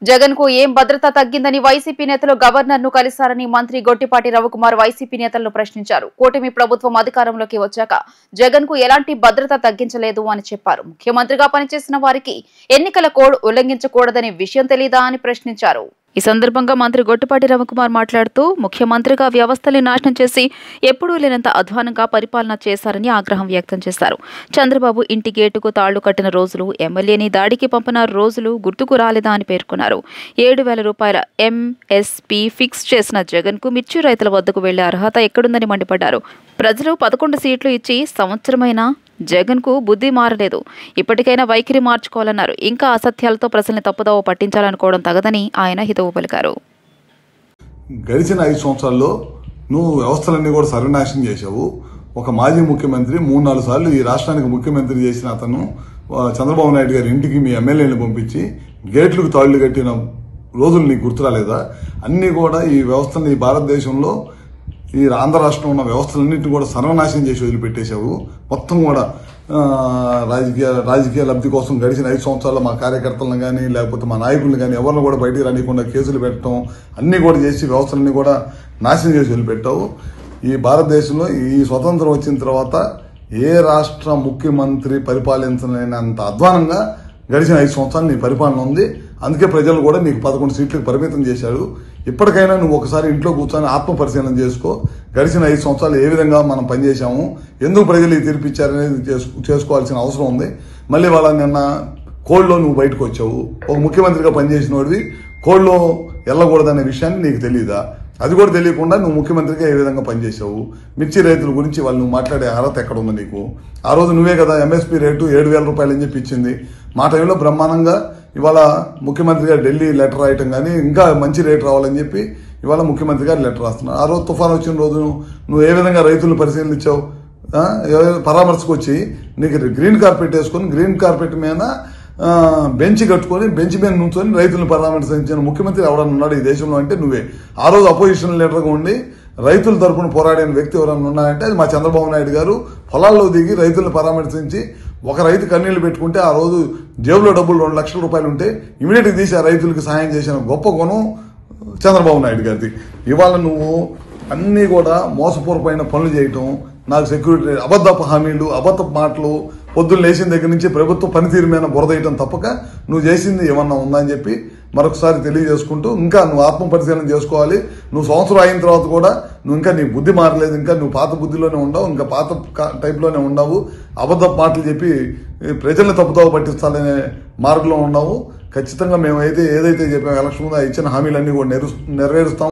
జగన్ కు ఏం భద్రత తగ్గిందని వైసీపీ నేతలు గవర్నర్ ను కలిశారని మంత్రి గొట్టిపాటి రవికుమార్ వైసీపీ నేతలను ప్రశ్నించారు. కూటమి ప్రభుత్వం అధికారంలోకి వచ్చాక జగన్ కు ఎలాంటి భద్రత తగ్గించలేదు అని చెప్పారు. ముఖ్యమంత్రిగా పనిచేసిన వారికి ఎన్నికల కోడ్ ఉల్లంఘించకూడదనే విషయం తెలీదా అని ప్రశ్నించారు. ఈ సందర్భంగా మంత్రి గొట్టిపాటి రవికుమార్ మాట్లాడుతూ ముఖ్యమంత్రిగా వ్యవస్థల్ని నాశనం చేసి ఎప్పుడూ లేనంత అధ్వానంగా పరిపాలన చేశారని ఆగ్రహం వ్యక్తం చేశారు. చంద్రబాబు ఇంటి గేటుకు తాళ్లు కట్టిన రోజులు, ఎమ్మెల్యేని దాడికి పంపిన రోజులు గుర్తుకు రాలేదా అని పేర్కొన్నారు. 7,000 రూపాయల ఎంఎస్పీ ఫిక్స్ చేసిన జగన్ కు మిర్చి రైతుల వద్దకు వెళ్లే అర్హత ఎక్కడుందని మండిపడ్డారు. ప్రజలు 11 సీట్లు ఇచ్చి సంవత్సరమైన జగన్ కు బుద్ధి మారలేదు. ఇప్పటికైనా వైఖరి మార్చుకోవాలన్నారు. ఇంకా అసత్యాలతో ప్రజల్ని తప్పుదోవ పట్టించాలనుకోవడం తగదని ఆయన హితవు పలికారు. గడిచిన 5 సంవత్సరాల్లో నువ్వు వ్యవస్థలన్నీ కూడా సర్వనాశనం చేశావు. ఒక మాజీ ముఖ్యమంత్రి 3-4 సార్లు ఈ రాష్ట్రానికి ముఖ్యమంత్రి చేసిన అతను చంద్రబాబు నాయుడు గారి ఇంటికి మీ ఎమ్మెల్యేలను పంపించి గేట్లకు తాళ్లు కట్టిన రోజులు నీకు గుర్తురాలేదా? అన్ని కూడా ఈ వ్యవస్థని భారతదేశంలో ఈ ఆంధ్ర రాష్ట్రంలో ఉన్న వ్యవస్థలన్నింటినీ కూడా సర్వనాశనం చేసి వదిలిపెట్టేశావు. మొత్తం కూడా రాజకీయ లబ్ధి కోసం గడిచిన 5 సంవత్సరాల్లో మా కార్యకర్తలను కానీ లేకపోతే మా నాయకులను కానీ ఎవరిని కూడా బయటికి రానికుండా కేసులు పెట్టడం అన్ని కూడా చేసి వ్యవస్థలన్నీ కూడా నాశనం చేసి వదిలిపెట్టావు. ఈ భారతదేశంలో ఈ స్వతంత్రం వచ్చిన తర్వాత ఏ రాష్ట్ర ముఖ్యమంత్రి పరిపాలించలేనంత అధ్వానంగా గడిచిన 5 సంవత్సరాలు నీ పరిపాలన ఉంది. అందుకే ప్రజలు కూడా నీకు 11 సీట్లకు పరిమితం చేశారు. ఇప్పటికైనా నువ్వు ఒకసారి ఇంట్లో కూర్చొని ఆత్మ పరిశీలన చేసుకో. గడిచిన 5 సంవత్సరాలు ఏ విధంగా మనం పనిచేశాము, ఎందుకు ప్రజలు ఈ తీర్పిచ్చారనేది చేసుకోవాల్సిన అవసరం ఉంది. మళ్ళీ వాళ్ళ నిన్న కోడ్లో నువ్వు బయటకు వచ్చావు. ఒక ముఖ్యమంత్రిగా పనిచేసిన వాడివి కోడ్లో వెళ్ళకూడదనే విషయాన్ని నీకు తెలియదా? అది కూడా తెలియకుండా నువ్వు ముఖ్యమంత్రిగా ఏ విధంగా పనిచేశావు? మిర్చి రైతుల గురించి వాళ్ళు నువ్వు మాట్లాడే అర్హత ఎక్కడ ఉంది నీకు? ఆ రోజు నువ్వే కదా ఎంఎస్పీ రేటు 7,000 రూపాయలు అని చెప్పి ఇచ్చింది. మా టైంలో బ్రహ్మాండంగా ఇవాళ ముఖ్యమంత్రిగా ఢిల్లీ లెటర్ రాయటం కానీ ఇంకా మంచి రేటు రావాలని చెప్పి ఇవాళ ముఖ్యమంత్రి గారు లెటర్ రాస్తున్నారు. ఆ రోజు తుఫాన్ వచ్చిన రోజు నువ్వు ఏ విధంగా రైతులను పరిశీలించావు? పరామర్శకు వచ్చి నీకు గ్రీన్ కార్పెట్ వేసుకొని గ్రీన్ కార్పెట్ మీద బెంచ్ కట్టుకొని బెంచ్ మీద నుంచొని రైతులను పరామర్శించిన ముఖ్యమంత్రి ఎవరన్నా ఉన్నాడు ఈ దేశంలో అంటే నువ్వే. ఆ రోజు అపోజిషన్ లీడర్గా ఉండి రైతుల తరఫున పోరాడిన వ్యక్తి ఎవరన్నా ఉన్నాయంటే అది మా చంద్రబాబు నాయుడు గారు. పొలాల్లో దిగి రైతులను పరామర్శించి ఒక రైతు కన్నీళ్లు పెట్టుకుంటే ఆ రోజు జేబులో డబ్బులు 2 లక్షల రూపాయలు ఉంటే ఇమీడియట్గా తీసి ఆ రైతులకు సహాయం చేసిన గొప్ప గుణం చంద్రబాబు నాయుడు గారిది. ఇవాళ నువ్వు అన్నీ కూడా మోసపూర్వమైన పనులు చేయటం, నాకు సెక్యూరిటీ అబద్ధపు హామీలు, అబద్ధపు మాటలు, పొద్దున్న లేచిన దగ్గర నుంచి ప్రభుత్వ పనితీరు మీద బురదేయటం తప్పక నువ్వు చేసింది ఏమన్నా ఉందా అని చెప్పి మరొకసారి తెలియజేసుకుంటూ ఇంకా నువ్వు ఆత్మ పరిశీలన చేసుకోవాలి. నువ్వు సంవత్సరం అయిన తర్వాత కూడా నువ్వు ఇంకా నీ బుద్ధి మారలేదు. ఇంకా నువ్వు పాత బుద్ధిలోనే ఉండవు, ఇంకా పాత టైప్లోనే ఉండవు. అబద్ధపు మాటలు చెప్పి ప్రజల్ని తప్పుదోవ పట్టించాలనే మార్గంలో ఉండవు. ఖచ్చితంగా మేము ఏదైతే చెప్పాము ఎలక్షన్ ముందు ఇచ్చిన హామీలన్నీ కూడా నెరవేరుస్తాం.